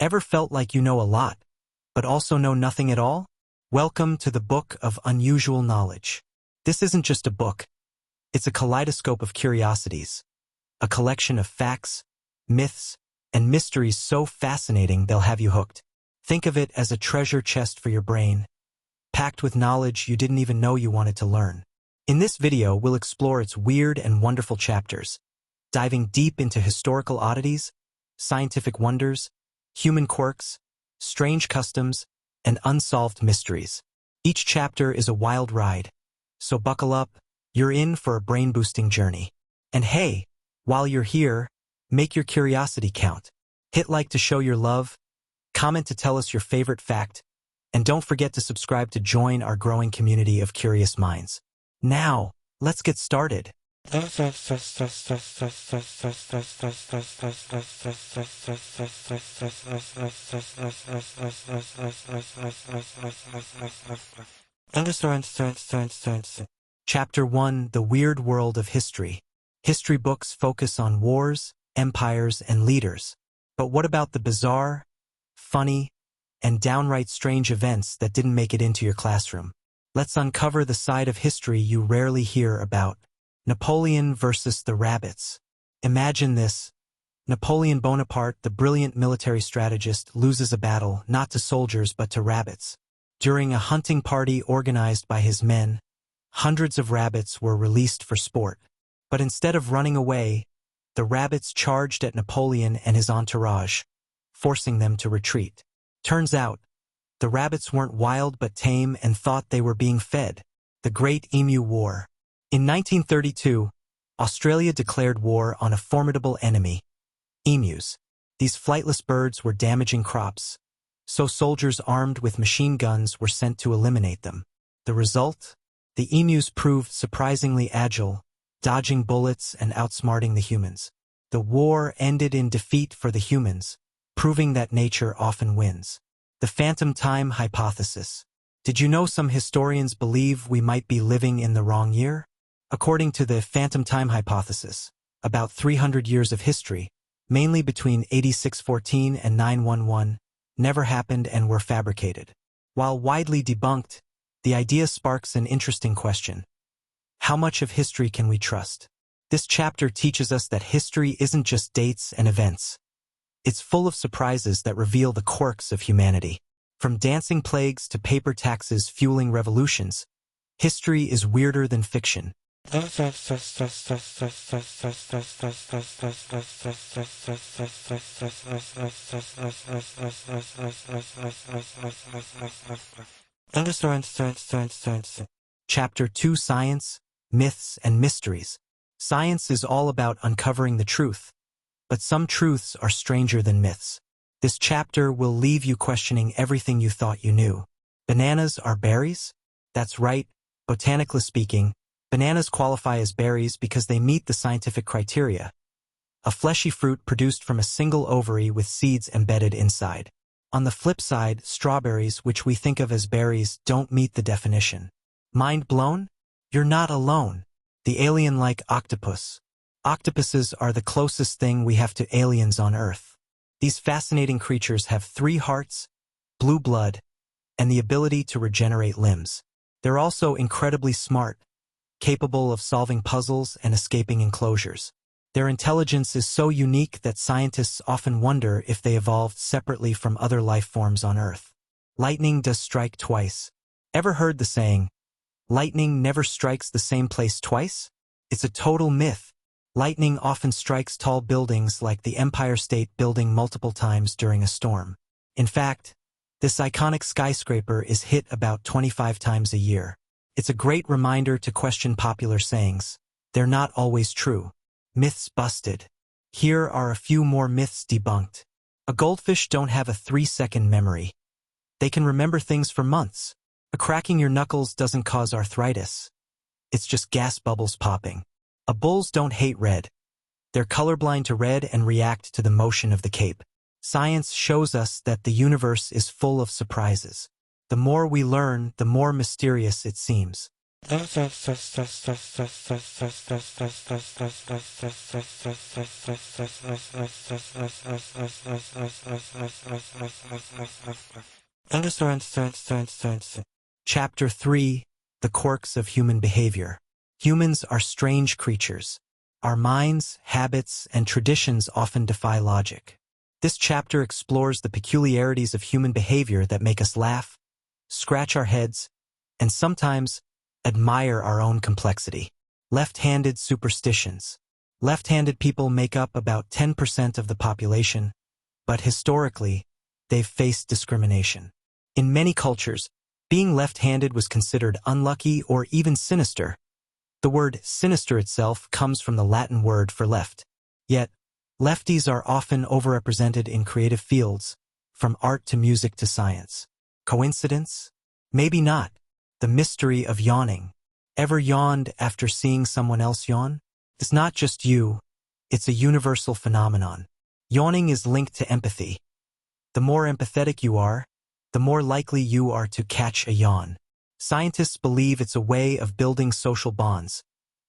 Ever felt like you know a lot, but also know nothing at all? Welcome to the Book of Unusual Knowledge. This isn't just a book. It's a kaleidoscope of curiosities, a collection of facts, myths, and mysteries so fascinating they'll have you hooked. Think of it as a treasure chest for your brain, packed with knowledge you didn't even know you wanted to learn. In this video, we'll explore its weird and wonderful chapters, diving deep into historical oddities, scientific wonders, human quirks, strange customs, and unsolved mysteries. Each chapter is a wild ride, so buckle up, you're in for a brain-boosting journey. And hey, while you're here, make your curiosity count. Hit like to show your love, comment to tell us your favorite fact, and don't forget to subscribe to join our growing community of curious minds. Now, let's get started. Chapter 1: The Weird World of History. History books focus on wars, empires, and leaders. But what about the bizarre, funny, and downright strange events that didn't make it into your classroom? Let's uncover the side of history you rarely hear about. Napoleon versus the rabbits. Imagine this. Napoleon Bonaparte, the brilliant military strategist, loses a battle not to soldiers but to rabbits. During a hunting party organized by his men, hundreds of rabbits were released for sport. But instead of running away, the rabbits charged at Napoleon and his entourage, forcing them to retreat. Turns out, the rabbits weren't wild but tame and thought they were being fed. The Great Emu War. In 1932, Australia declared war on a formidable enemy, emus. These flightless birds were damaging crops, so soldiers armed with machine guns were sent to eliminate them. The result? The emus proved surprisingly agile, dodging bullets and outsmarting the humans. The war ended in defeat for the humans, proving that nature often wins. The phantom time hypothesis. Did you know some historians believe we might be living in the wrong year? According to the phantom time hypothesis, about 300 years of history, mainly between 8614 and 911, never happened and were fabricated. While widely debunked, the idea sparks an interesting question. How much of history can we trust? This chapter teaches us that history isn't just dates and events. It's full of surprises that reveal the quirks of humanity. From dancing plagues to paper taxes fueling revolutions, history is weirder than fiction. Chapter 2: Science, Myths, and Mysteries. Science is all about uncovering the truth, but some truths are stranger than myths. This chapter will leave you questioning everything you thought you knew. Bananas are berries? That's right, botanically speaking, bananas qualify as berries because they meet the scientific criteria. A fleshy fruit produced from a single ovary with seeds embedded inside. On the flip side, strawberries, which we think of as berries, don't meet the definition. Mind blown? You're not alone. The alien-like octopus. Octopuses are the closest thing we have to aliens on Earth. These fascinating creatures have 3 hearts, blue blood, and the ability to regenerate limbs. They're also incredibly smart, capable of solving puzzles and escaping enclosures. Their intelligence is so unique that scientists often wonder if they evolved separately from other life forms on Earth. Lightning does strike twice. Ever heard the saying, lightning never strikes the same place twice? It's a total myth. Lightning often strikes tall buildings like the Empire State Building multiple times during a storm. In fact, this iconic skyscraper is hit about 25 times a year. It's a great reminder to question popular sayings. They're not always true. Myths busted. Here are a few more myths debunked. A goldfish don't have a 3-second memory. They can remember things for months. A cracking your knuckles doesn't cause arthritis. It's just gas bubbles popping. A bulls don't hate red. They're colorblind to red and react to the motion of the cape. Science shows us that the universe is full of surprises. The more we learn, the more mysterious it seems. Chapter 3: The Quirks of Human Behavior. Humans are strange creatures. Our minds, habits, and traditions often defy logic. This chapter explores the peculiarities of human behavior that make us laugh, scratch our heads, and sometimes admire our own complexity. Left-handed superstitions. Left-handed people make up about 10% of the population, but historically, they've faced discrimination. In many cultures, being left-handed was considered unlucky or even sinister. The word sinister itself comes from the Latin word for left. Yet, lefties are often overrepresented in creative fields, from art to music to science. Coincidence? Maybe not. The mystery of yawning. Ever yawned after seeing someone else yawn? It's not just you, it's a universal phenomenon. Yawning is linked to empathy. The more empathetic you are, the more likely you are to catch a yawn. Scientists believe it's a way of building social bonds,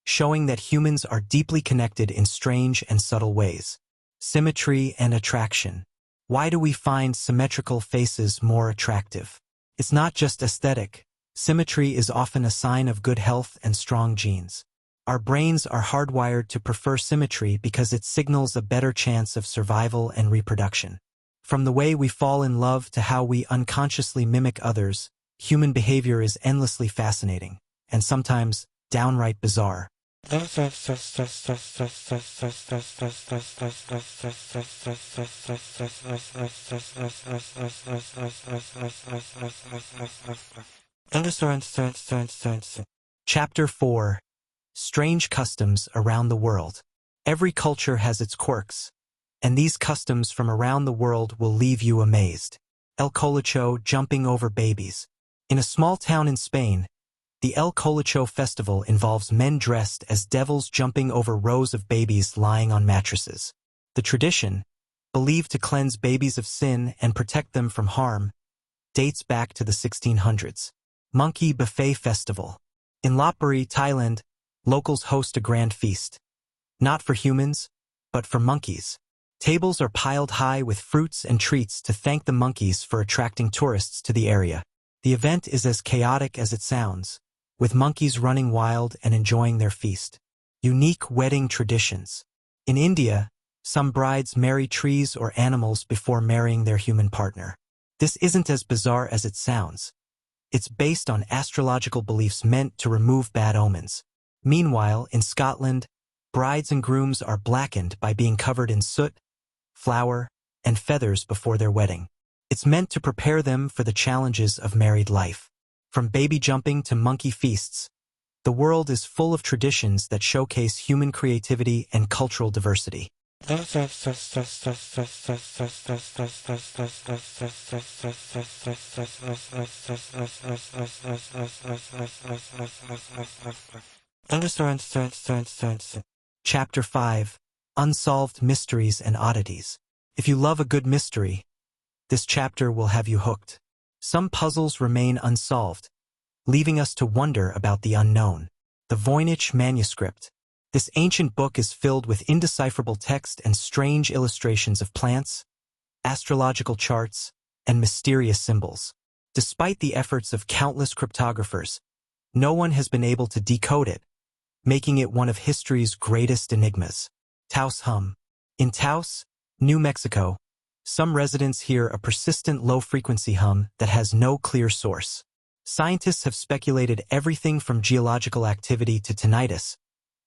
showing that humans are deeply connected in strange and subtle ways. Symmetry and attraction. Why do we find symmetrical faces more attractive? It's not just aesthetic. Symmetry is often a sign of good health and strong genes. Our brains are hardwired to prefer symmetry because it signals a better chance of survival and reproduction. From the way we fall in love to how we unconsciously mimic others, human behavior is endlessly fascinating, and sometimes downright bizarre. Chapter 4: Strange Customs Around the World. Every culture has its quirks, and these customs from around the world will leave you amazed. El Colacho jumping over babies. In a small town in Spain, the El Colacho festival involves men dressed as devils jumping over rows of babies lying on mattresses. The tradition, believed to cleanse babies of sin and protect them from harm, dates back to the 1600s. Monkey Buffet Festival. In Lopburi, Thailand, locals host a grand feast. Not for humans, but for monkeys. Tables are piled high with fruits and treats to thank the monkeys for attracting tourists to the area. The event is as chaotic as it sounds, with monkeys running wild and enjoying their feast. Unique wedding traditions. In India, some brides marry trees or animals before marrying their human partner. This isn't as bizarre as it sounds. It's based on astrological beliefs meant to remove bad omens. Meanwhile, in Scotland, brides and grooms are blackened by being covered in soot, flour, and feathers before their wedding. It's meant to prepare them for the challenges of married life. From baby jumping to monkey feasts, the world is full of traditions that showcase human creativity and cultural diversity. Chapter 5: Unsolved Mysteries and Oddities. If you love a good mystery, this chapter will have you hooked. Some puzzles remain unsolved, leaving us to wonder about the unknown. The Voynich Manuscript. This ancient book is filled with indecipherable text and strange illustrations of plants, astrological charts, and mysterious symbols. Despite the efforts of countless cryptographers, no one has been able to decode it, making it one of history's greatest enigmas. Taos hum. In Taos, New Mexico, some residents hear a persistent low-frequency hum that has no clear source. Scientists have speculated everything from geological activity to tinnitus,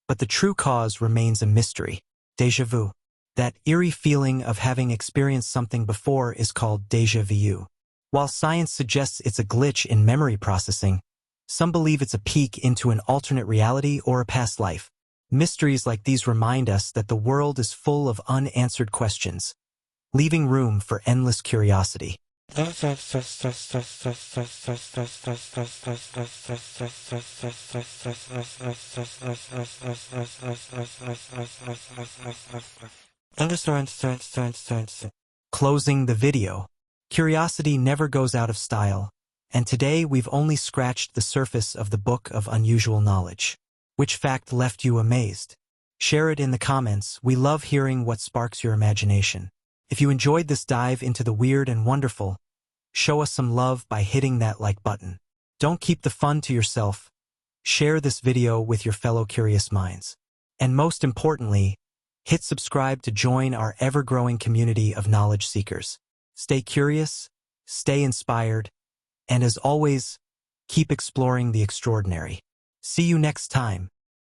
but the true cause remains a mystery. Déjà vu. That eerie feeling of having experienced something before is called déjà vu. While science suggests it's a glitch in memory processing, some believe it's a peek into an alternate reality or a past life. Mysteries like these remind us that the world is full of unanswered questions, leaving room for endless curiosity. Closing the video. Curiosity never goes out of style, And today we've only scratched the surface of the book of unusual knowledge. Which fact left you amazed? Share it in the comments. We love hearing what sparks your imagination. If you enjoyed this dive into the weird and wonderful, show us some love by hitting that like button. Don't keep the fun to yourself. Share this video with your fellow curious minds. And most importantly, hit subscribe to join our ever-growing community of knowledge seekers. Stay curious, stay inspired, and as always, keep exploring the extraordinary. See you next time.